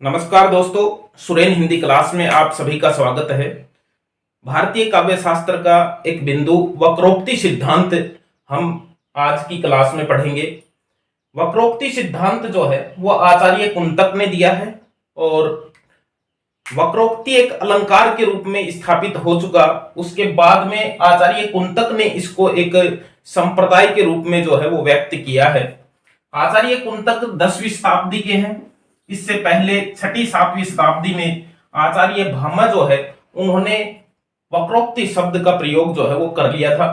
नमस्कार दोस्तों, सुरेन हिंदी क्लास में आप सभी का स्वागत है। भारतीय काव्य शास्त्र का एक बिंदु वक्रोक्ति सिद्धांत हम आज की क्लास में पढ़ेंगे। वक्रोक्ति सिद्धांत जो है वो आचार्य कुंतक ने दिया है और वक्रोक्ति एक अलंकार के रूप में स्थापित हो चुका। उसके बाद में आचार्य कुंतक ने इसको एक संप्रदाय के रूप में जो है वो व्यक्त किया है। आचार्य कुंतक 10वीं शताब्दी के हैं। इससे पहले 6ठी 7वीं शताब्दी में आचार्य भामा जो है उन्होंने वक्रोक्ति शब्द का प्रयोग जो है वो कर लिया था।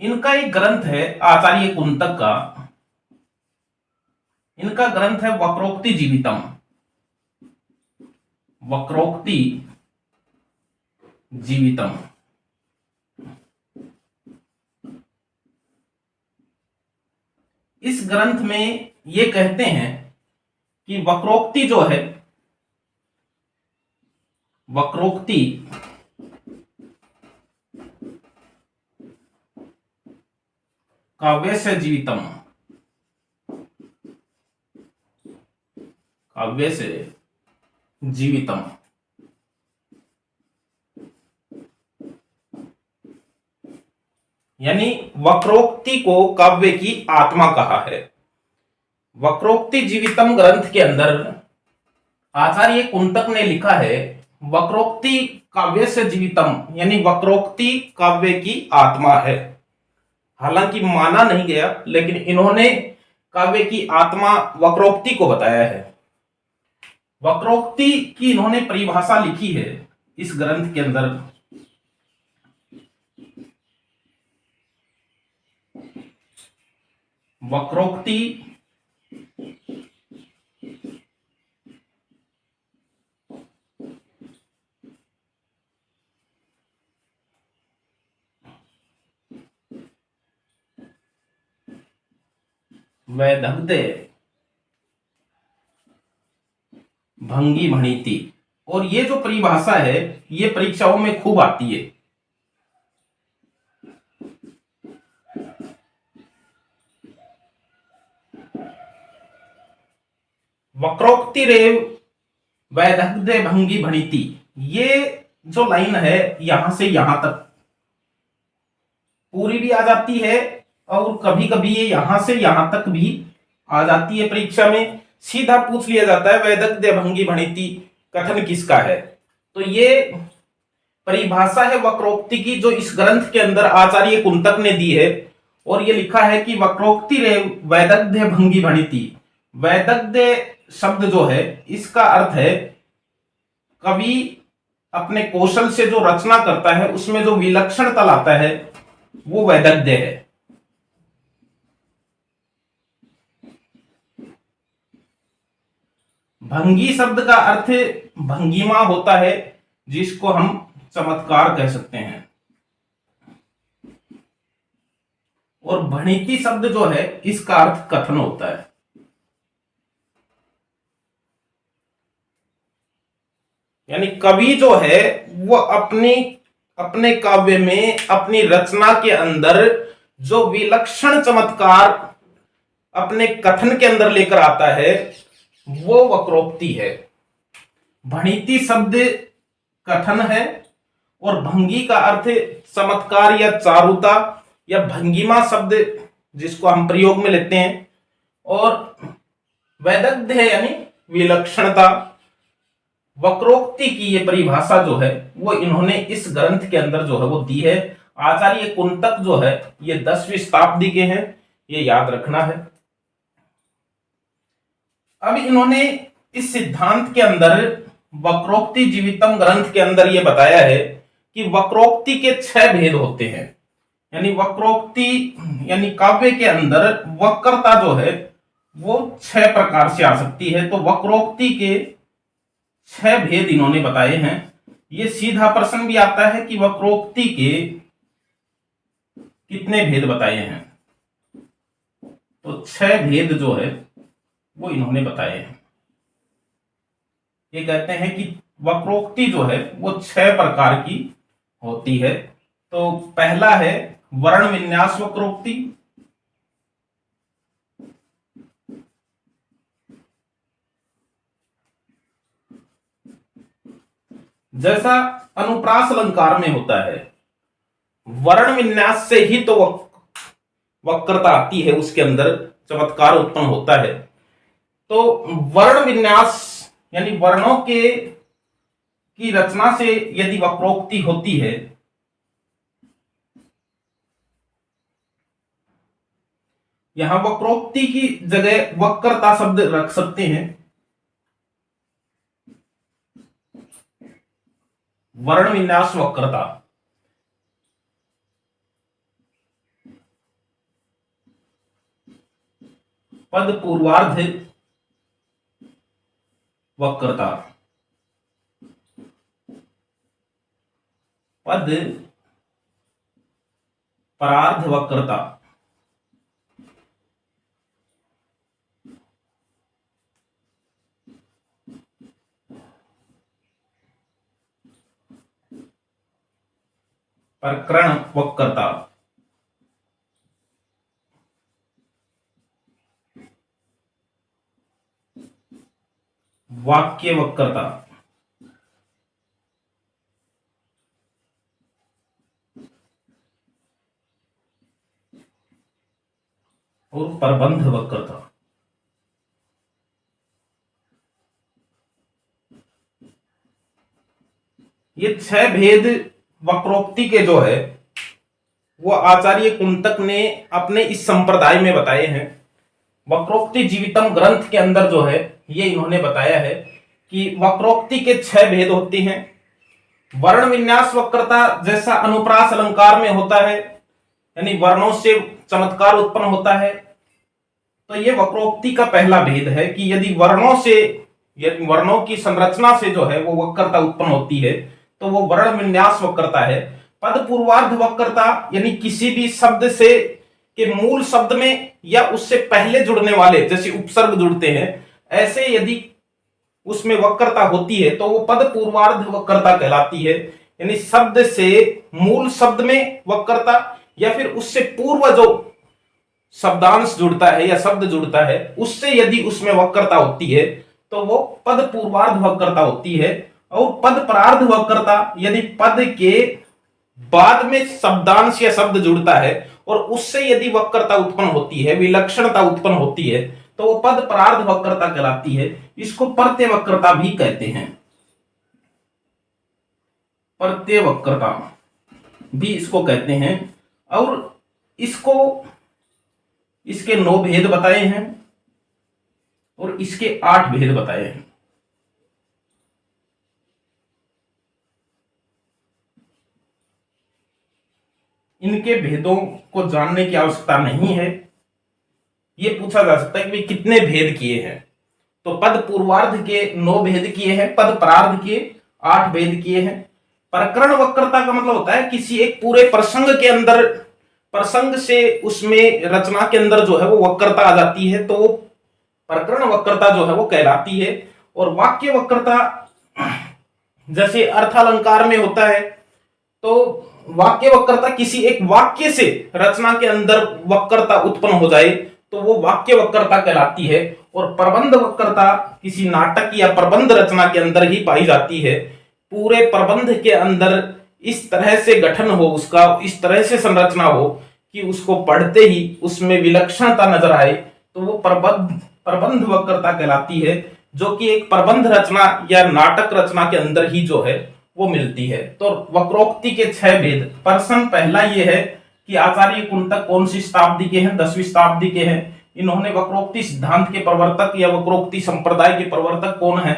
इनका एक ग्रंथ है आचार्य कुंतक का, इनका ग्रंथ है वक्रोक्ति जीवितम। वक्रोक्ति जीवितम। इस ग्रंथ में ये कहते हैं कि वक्रोक्ति जो है, वक्रोक्ति काव्य से जीवितम, काव्य से जीवितम। यानी वक्रोक्ति को काव्य की आत्मा कहा है। वक्रोक्ति जीवितम ग्रंथ के अंदर आचार्य कुंतक ने लिखा है वक्रोक्ति काव्य से जीवितम, यानी वक्रोक्ति काव्य की आत्मा है। हालांकि माना नहीं गया, लेकिन इन्होंने काव्य की आत्मा वक्रोक्ति को बताया है। वक्रोक्ति की इन्होंने परिभाषा लिखी है इस ग्रंथ के अंदर। वक्रोक्ति वैदग्ध्य भंगी भणिति। और ये जो परिभाषा है ये परीक्षाओं में खूब आती है। वक्रोक्ति रेव वैदग्ध्य भंगी भणिति, ये जो लाइन है यहां से यहां तक पूरी भी आ जाती है और कभी कभी ये यहां से यहां तक भी आ जाती है। परीक्षा में सीधा पूछ लिया जाता है वैदग्ध्य भंगी भणिति कथन किसका है। तो ये परिभाषा है वक्रोक्ति की जो इस ग्रंथ के अंदर आचार्य कुंतक ने दी है। और ये लिखा है कि वक्रोक्ति रे वैदग्ध्य भंगी भणिति। वैदग्ध्य शब्द जो है इसका अर्थ है कवि अपने कौशल से जो रचना करता है उसमें जो विलक्षणता लाता है वो वैदग्ध्य है। भंगी शब्द का अर्थ भंगिमा होता है, जिसको हम चमत्कार कह सकते हैं। और भणिति शब्द जो है इसका अर्थ कथन होता है। यानी कवि जो है वो अपने काव्य में अपनी रचना के अंदर जो विलक्षण चमत्कार अपने कथन के अंदर लेकर आता है वो वक्रोक्ति है। भणिति शब्द कथन है और भंगी का अर्थ चमत्कार या चारुता या भंगिमा शब्द जिसको हम प्रयोग में लेते हैं। और वैदग्ध्य है यानी विलक्षणता। वक्रोक्ति की ये परिभाषा जो है वो इन्होंने इस ग्रंथ के अंदर जो है वो दी है। आचार्य कुंतक जो है ये 10वीं शताब्दी के हैं, ये याद रखना है। अब इन्होंने इस सिद्धांत के अंदर वक्रोक्ति जीवितम ग्रंथ के अंदर ये बताया है कि वक्रोक्ति के 6 भेद होते हैं। यानी वक्रोक्ति यानी काव्य के अंदर वक्रता जो है वो 6 प्रकार से आ सकती है। तो वक्रोक्ति के 6 भेद इन्होंने बताए हैं। ये सीधा प्रश्न भी आता है कि वक्रोक्ति के कितने भेद बताए हैं। तो 6 भेद जो है वो इन्होंने बताए हैं। ये कहते हैं कि वक्रोक्ति जो है वो 6 प्रकार की होती है। तो पहला है वर्ण विन्यास वक्रोक्ति, जैसा अनुप्रास अलंकार में होता है, वर्ण विन्यास से ही तो वक्रता आती है, उसके अंदर चमत्कार उत्पन्न होता है। तो वर्ण विन्यास यानी वर्णों के की रचना से यदि वक्रोक्ति होती है, यहां वक्रोक्ति की जगह वक्रता शब्द रख सकते हैं। वर्ण विन्यास वक्रता, पद पूर्वार्ध वक्रता, पद परार्ध वक्रता, प्रकरण वक्रता, वाक्य वक्रता, और प्रबंध वक्रता। ये 6 भेद वक्रोक्ति के जो है वो आचार्य कुंतक ने अपने इस संप्रदाय में बताए हैं। वक्रोक्ति जीवितम ग्रंथ के अंदर जो है ये इन्होंने बताया है कि वक्रोक्ति के 6 भेद होते हैं। वर्ण विन्यास वक्रता जैसा अनुप्रास अलंकार में होता है, यानी वर्णों से चमत्कार उत्पन्न होता है। तो ये वक्रोक्ति का पहला भेद है कि यदि वर्णों की संरचना से जो है वो वक्रता उत्पन्न होती है तो वो वर्ण विन्यास वक्रता है। पद पूर्वार्ध वक्रता यानी किसी भी शब्द से के मूल शब्द में या उससे पहले जुड़ने वाले, जैसे उपसर्ग जुड़ते हैं, ऐसे यदि उसमें वक्रता होती है तो वो पद पूर्वार्ध वक्रता कहलाती है। यानी शब्द से मूल शब्द में वक्रता या फिर उससे पूर्व जो शब्दांश जुड़ता है या शब्द जुड़ता है उससे यदि उसमें वक्रता होती है तो वो पद पूर्वार्ध वक्रता होती है। और पद परार्ध वक्रता यदि पद के बाद में शब्दांश या शब्द जुड़ता है और उससे यदि वक्रता उत्पन्न होती है, विलक्षणता उत्पन्न होती है, तो वो पद परार्ध वक्रता कहलाती है। इसको प्रत्यय वक्रता भी कहते हैं, प्रत्यय वक्रता भी इसको कहते हैं। और इसके 9 भेद बताए हैं और इसके 8 भेद बताए हैं। इनके भेदों को जानने की आवश्यकता नहीं है। यह पूछा जा सकता है कि कितने भेद किए हैं, तो पद पूर्वार्ध के 9 भेद किए हैं, पद परार्ध के 8 भेद किए हैं। प्रकरण वक्रता का मतलब होता है किसी एक पूरे प्रसंग के अंदर, प्रसंग से उसमें रचना के अंदर जो है वो वक्रता आ जाती है, तो वो प्रकरण वक्रता जो है वो कहलाती है। और वाक्य वक्रता जैसे अर्थालंकार में होता है, तो वाक्य वक्रता किसी एक वाक्य से रचना के अंदर वक्रता उत्पन्न हो जाए तो वो वाक्य वक्रता कहलाती है। और प्रबंध वक्रता किसी नाटक या प्रबंध रचना के अंदर ही पाई जाती है। पूरे प्रबंध के अंदर इस तरह से गठन हो उसका, इस तरह से संरचना हो कि उसको पढ़ते ही उसमें विलक्षणता नजर आए, तो वो प्रबंध वक्रता कहलाती है, जो कि एक प्रबंध रचना या नाटक रचना के अंदर ही जो है वो मिलती है। तो वक्रोक्ति के 6 भेद। प्रश्न पहला ये है कि आचार्य कुंतक कौन सी शताब्दी के हैं? 10वीं शताब्दी के हैं। इन्होंने वक्रोक्ति सिद्धांत के प्रवर्तक या वक्रोक्ति संप्रदाय के प्रवर्तक कौन है,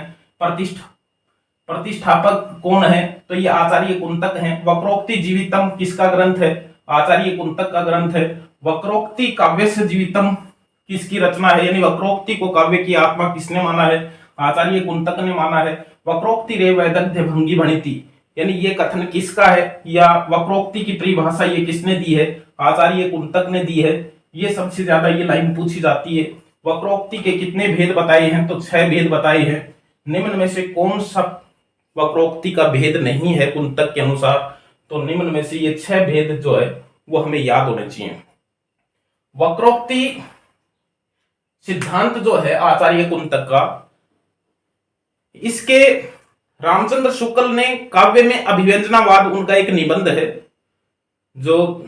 प्रतिष्ठापक कौन है? तो ये आचार्य कुंतक हैं। वक्रोक्ति जीवितम किसका ग्रंथ है? आचार्य कुंतक का ग्रंथ है। वक्रोक्ति काव्यस्य जीवितम किसकी रचना है? यानी वक्रोक्ति को काव्य की आत्मा किसने माना है? आचार्य कुंतक ने माना है। वक्रोक्ति रे वैदग्ध्य भंगी भणिति, यानी ये कथन किसका है या वक्रोक्ति की परिभाषा ये किसने दी है? आचार्य कुंतक ने दी है। ये सबसे ज्यादा ये लाइन पूछी जाती है। वक्रोक्ति के कितने भेद बताए हैं? तो 6 भेद बताए हैं। निम्न में से कौन सा वक्रोक्ति का भेद नहीं है कुंतक के अनुसार? तो निम्न में से ये 6 भेद जो है वो हमें याद होने चाहिए। वक्रोक्ति सिद्धांत जो है आचार्य कुंतक का, इसके रामचंद्र शुक्ल ने काव्य में अभिव्यंजनावाद, उनका एक निबंध है, जो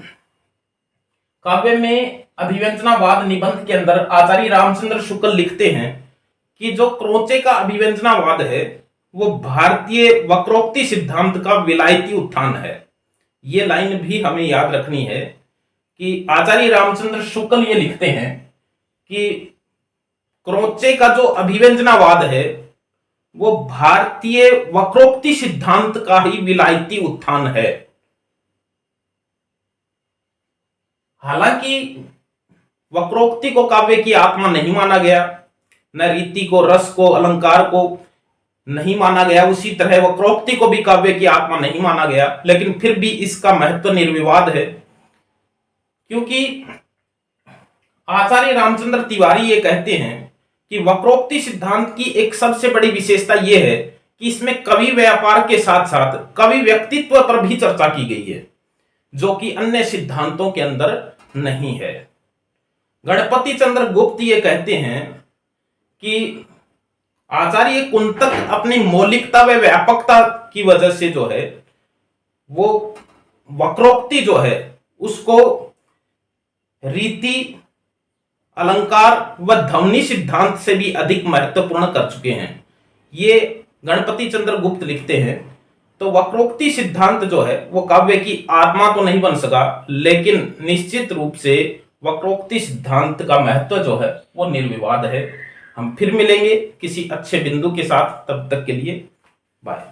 काव्य में अभिव्यंजनावाद निबंध के अंदर आचार्य रामचंद्र शुक्ल लिखते हैं कि जो क्रोचे का अभिव्यंजनावाद है वो भारतीय वक्रोक्ति सिद्धांत का विलायती उत्थान है। ये लाइन भी हमें याद रखनी है कि आचार्य रामचंद्र शुक्ल ये लिखते हैं कि क्रोचे का जो अभिव्यंजनावाद है वो भारतीय वक्रोक्ति सिद्धांत का ही विलायती उत्थान है। हालांकि वक्रोक्ति को काव्य की आत्मा नहीं माना गया, न रीति को, रस को, अलंकार को नहीं माना गया, उसी तरह वक्रोक्ति को भी काव्य की आत्मा नहीं माना गया, लेकिन फिर भी इसका महत्व निर्विवाद है। क्योंकि आचार्य रामचंद्र तिवारी ये कहते हैं कि वक्रोक्ति सिद्धांत की एक सबसे बड़ी विशेषता यह है कि इसमें कवि व्यापार के साथ साथ कवि व्यक्तित्व पर भी चर्चा की गई है, जो कि अन्य सिद्धांतों के अंदर नहीं है। गणपति चंद्र गुप्त ये कहते हैं कि आचार्य कुंतक अपनी मौलिकता व व्यापकता की वजह से जो है वो वक्रोक्ति जो है उसको रीति, अलंकार व ध्वनि सिद्धांत से भी अधिक महत्वपूर्ण कर चुके हैं। ये गणपति चंद्र गुप्त लिखते हैं। तो वक्रोक्ति सिद्धांत जो है वो काव्य की आत्मा तो नहीं बन सका, लेकिन निश्चित रूप से वक्रोक्ति सिद्धांत का महत्व जो है वो निर्विवाद है। हम फिर मिलेंगे किसी अच्छे बिंदु के साथ, तब तक के लिए बाय।